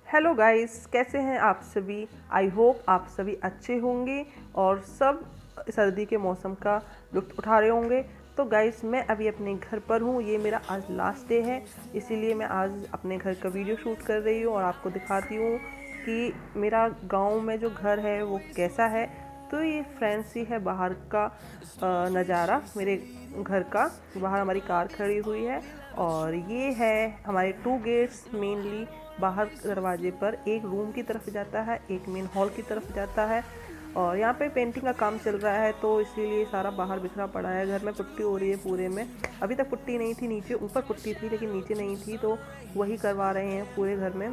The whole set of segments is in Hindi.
हेलो गाइस, कैसे हैं आप सभी। आई होप आप सभी अच्छे होंगे और सब सर्दी के मौसम का लुत्फ़ उठा रहे होंगे। तो गाइस, मैं अभी अपने घर पर हूँ। ये मेरा आज लास्ट डे है, इसीलिए मैं आज अपने घर का वीडियो शूट कर रही हूँ और आपको दिखाती हूँ कि मेरा गांव में जो घर है वो कैसा है। तो ये फ्रेंड्स ही है बाहर का नज़ारा मेरे घर का। बाहर हमारी कार खड़ी हुई है और ये है हमारे 2 गेट्स मेनली। बाहर दरवाजे पर एक रूम की तरफ जाता है, एक मेन हॉल की तरफ जाता है और यहाँ पे पेंटिंग का काम चल रहा है तो इसीलिए सारा बाहर बिखरा पड़ा है। घर में पुट्टी हो रही है पूरे में। अभी तक पुट्टी नहीं थी, नीचे ऊपर पुट्टी थी लेकिन नीचे नहीं थी, तो वही करवा रहे हैं पूरे घर में।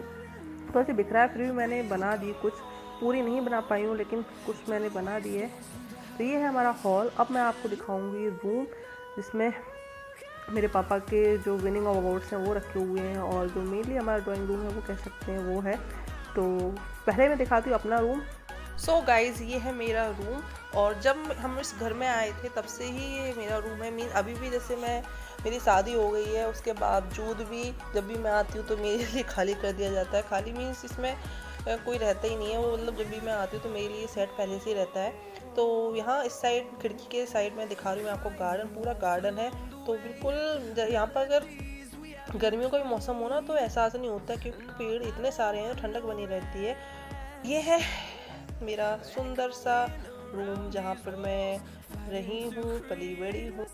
तो ऐसे बिखरा है, फिर भी मैंने बना दी। कुछ पूरी नहीं बना पाई हूँ लेकिन कुछ मैंने बना दी है। तो ये है हमारा हॉल। अब मैं आपको दिखाऊंगी रूम जिसमें मेरे पापा के जो विनिंग अवार्ड्स हैं वो रखे हुए हैं और जो मेनली हमारा ड्राइंग रूम है वो कह सकते हैं वो है। तो पहले मैं दिखाती हूँ अपना रूम। सो गाइज, ये है मेरा रूम और जब हम इस घर में आए थे तब से ही ये मेरा रूम है। मीन अभी भी जैसे मेरी शादी हो गई है उसके बावजूद भी जब भी मैं आती हूँ तो मेरे लिए खाली कर दिया जाता है। खाली मीन्स इसमें कोई रहता ही नहीं है वो, मतलब जब भी मैं आती हूँ तो मेरे लिए सेट पहले से ही रहता है। तो यहाँ इस साइड खिड़की के साइड में दिखा रही हूँ मैं आपको, गार्डन, पूरा गार्डन है। तो बिल्कुल यहाँ पर अगर गर्मियों का भी मौसम हो ना तो एहसास नहीं होता क्योंकि पेड़ इतने सारे हैं, ठंडक बनी रहती है। ये है मेरा सुंदर सा रूम जहाँ पर मैं रही हूँ, पली बड़ी हूँ।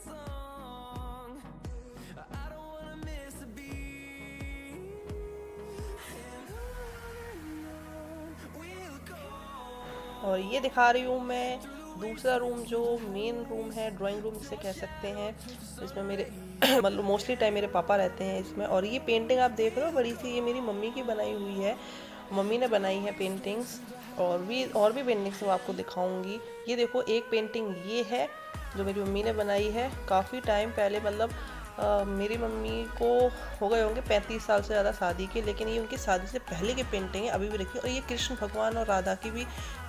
और ये दिखा रही हूँ मैं दूसरा रूम जो मेन रूम है, ड्राइंग रूम जिसे कह सकते हैं। इसमें मेरे मतलब मोस्टली टाइम मेरे पापा रहते हैं इसमें। और ये पेंटिंग आप देख रहे हो बड़ी सी, ये मेरी मम्मी की बनाई हुई है। मम्मी ने बनाई है पेंटिंग्स और भी पेंटिंग्स मैं आपको दिखाऊंगी। ये देखो, एक पेंटिंग ये है जो मेरी मम्मी ने बनाई है काफ़ी टाइम पहले। मतलब मेरी मम्मी को हो गए होंगे 35 साल से ज़्यादा शादी के, लेकिन ये उनकी शादी से पहले की पेंटिंग है, अभी भी रखी है। और ये कृष्ण भगवान और राधा की भी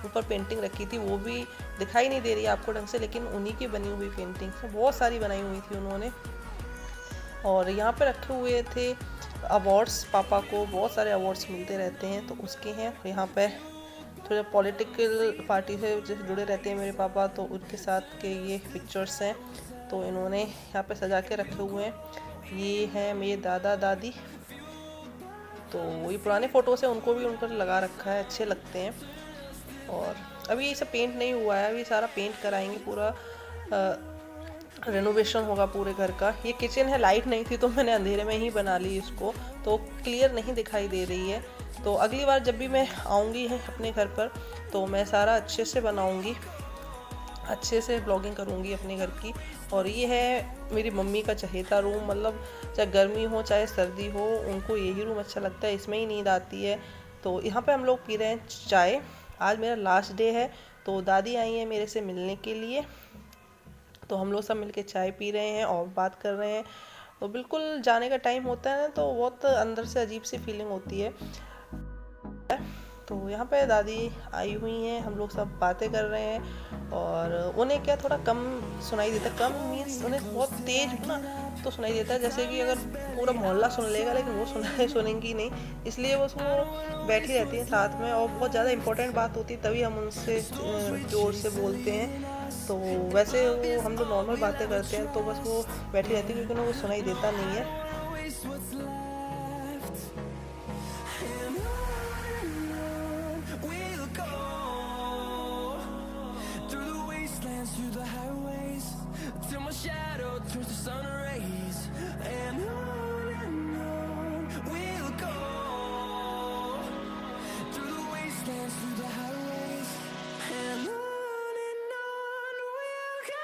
ऊपर पेंटिंग रखी थी, वो भी दिखाई नहीं दे रही है आपको ढंग से, लेकिन उन्हीं की बनी हुई पेंटिंग है। बहुत सारी बनाई हुई थी उन्होंने। और यहाँ पे रखे हुए थे अवार्ड्स, पापा को बहुत सारे अवार्ड्स मिलते रहते हैं तो उसके हैं। यहाँ पे थोड़े पॉलिटिकल पार्टी से जैसे जुड़े रहते हैं मेरे पापा, तो उनके साथ के ये पिक्चर्स हैं तो इन्होंने यहाँ पे सजा के रखे हुए हैं। ये हैं मेरे दादा दादी, तो वही पुराने फ़ोटोज़ हैं, उनको भी उन पर लगा रखा है, अच्छे लगते हैं। और अभी ये सब पेंट नहीं हुआ है, अभी सारा पेंट कराएंगे, पूरा रेनोवेशन होगा पूरे घर का। ये किचन है, लाइट नहीं थी तो मैंने अंधेरे में ही बना ली इसको, तो क्लियर नहीं दिखाई दे रही है। तो अगली बार जब भी मैं आऊँगी अपने घर पर तो मैं सारा अच्छे से बनाऊँगी, अच्छे से ब्लॉगिंग करूँगी अपने घर की। और ये है मेरी मम्मी का चहेता रूम, मतलब चाहे गर्मी हो चाहे सर्दी हो उनको यही रूम अच्छा लगता है, इसमें ही नींद आती है। तो यहाँ पे हम लोग पी रहे हैं चाय। आज मेरा लास्ट डे है तो दादी आई हैं मेरे से मिलने के लिए, तो हम लोग सब मिलके चाय पी रहे हैं और बात कर रहे हैं। तो बिल्कुल जाने का टाइम होता है ना तो बहुत अंदर से अजीब सी फीलिंग होती है। तो यहाँ पे दादी आई हुई हैं, हम लोग सब बातें कर रहे हैं। और उन्हें क्या थोड़ा कम सुनाई देता है, कम मीन्स उन्हें बहुत तेज ना तो सुनाई देता है, जैसे कि अगर पूरा मोहल्ला सुन लेगा, लेकिन वो सुनेंगी नहीं, इसलिए वो बैठी रहती है साथ में। और बहुत ज़्यादा इंपॉर्टेंट बात होती है तभी हम उनसे ज़ोर से बोलते हैं। तो वैसे वो हम लोग नॉर्मल बातें करते हैं तो बस वो बैठी रहती है क्योंकि उन्हें वो सुनाई देता नहीं है। Through the highways till my shadow turns to sun rays, and on we'll go through the wastelands, through the highways, and on we'll go।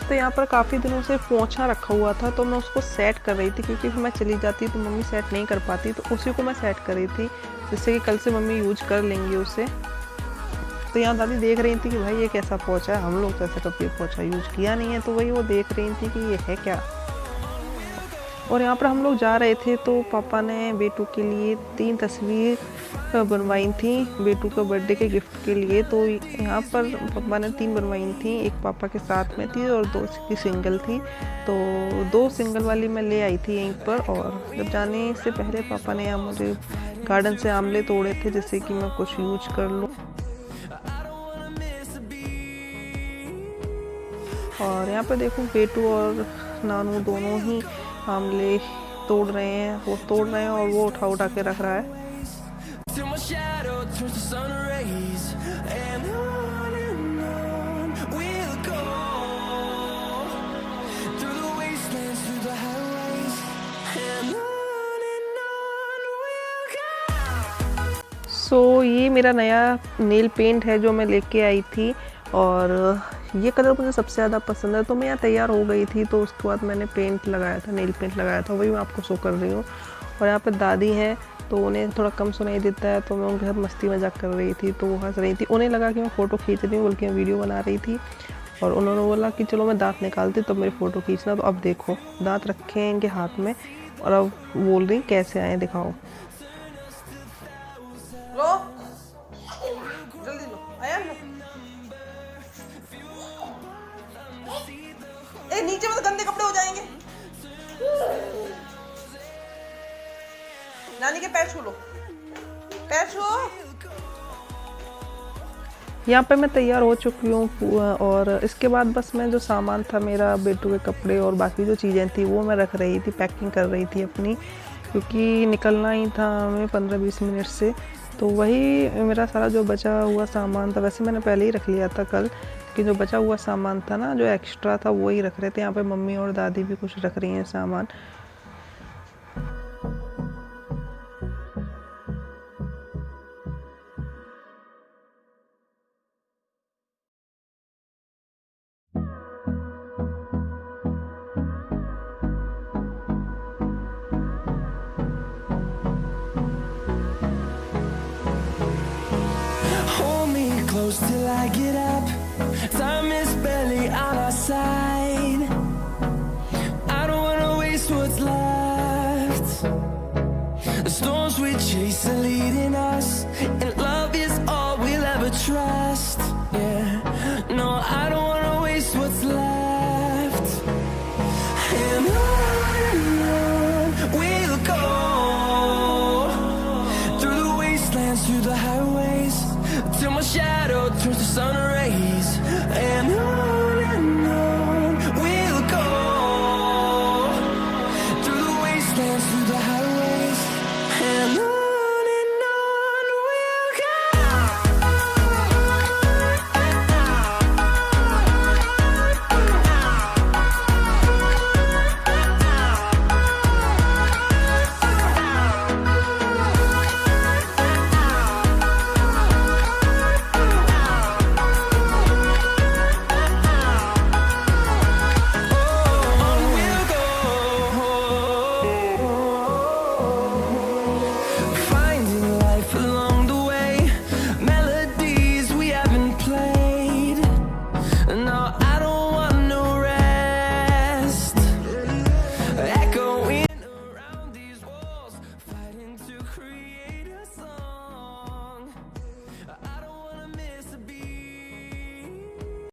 तो यहाँ पर काफ़ी दिनों से पोंछा रखा हुआ था तो मैं उसको सेट कर रही थी, क्योंकि फिर मैं चली जाती तो मम्मी सेट नहीं कर पाती, तो उसी को मैं सेट कर रही थी जिससे कि कल से मम्मी यूज कर लेंगी उसे। तो यहाँ दादी देख रही थी कि भाई ये कैसा पोंछा है, हम लोग तो ऐसा कभी पोंछा यूज किया नहीं है, तो वही वो देख रही थी कि ये है क्या। और यहाँ पर हम लोग जा रहे थे तो पापा ने बेटू के लिए 3 तस्वीर बनवाई थी बेटू का बर्थडे के गिफ्ट के लिए। तो यहाँ पर पापा ने 3 बनवाई थी, एक पापा के साथ में थी और 2 की सिंगल थी। तो 2 सिंगल वाली मैं ले आई थी यहीं पर। और जब जाने से पहले पापा ने यहाँ मुझे गार्डन से आमले तोड़े थे जिससे कि मैं कुछ यूज कर लूँ। और यहाँ पे देखो बेटू और नानू दोनों ही आमले तोड़ रहे हैं, वो तोड़ रहे हैं और वो उठा उठा के रख रहा है। सो ये मेरा नया नेल पेंट है जो मैं लेके आई थी और ये कलर मुझे सबसे ज़्यादा पसंद है। तो मैं यहाँ तैयार हो गई थी तो उसके बाद मैंने पेंट लगाया था, नेल पेंट लगाया था, वही मैं आपको शो कर रही हूँ। और यहाँ पे दादी हैं तो उन्हें थोड़ा कम सुनाई देता है तो मैं उनके साथ मस्ती मजाक कर रही थी तो वो हंस रही थी। उन्हें लगा कि मैं फ़ोटो खींच रही हूँ बल्कि मैं वीडियो बना रही थी। और उन्होंने बोला कि चलो मैं दाँत निकालती तब मेरी फ़ोटो खींचना। तो अब देखो दाँत रखे हैं इनके हाथ में और अब बोल रही कैसे आए दिखाओ। लो जल्दी लो, आया लो। ए नीचे में तो गंदे कपड़े हो जाएंगे। नानी के पैर छू लो, पैर छू। यहाँ पे मैं तैयार हो चुकी हूँ और इसके बाद बस मैं जो सामान था मेरा बेटू के कपड़े और बाकी जो चीज़ें थी वो मैं रख रही थी, पैकिंग कर रही थी अपनी, क्योंकि निकलना ही था हमें 15-20 मिनट से। तो वही मेरा सारा जो बचा हुआ सामान था, वैसे मैंने पहले ही रख लिया था कल, कि जो बचा हुआ सामान था ना जो एक्स्ट्रा था वो ही रख रहे थे। यहाँ पे मम्मी और दादी भी कुछ रख रही हैं सामान। Close till I get up. Time is barely on our side. I don't wanna waste what's left. The storms we chase are leading us, and love is all we'll ever trust. Yeah, no, I don't wanna waste what's left. And on we'll go, through the wastelands, through the highways, till my shadow turns to sun rays. And on we'll go, through the wastelands, through the highways.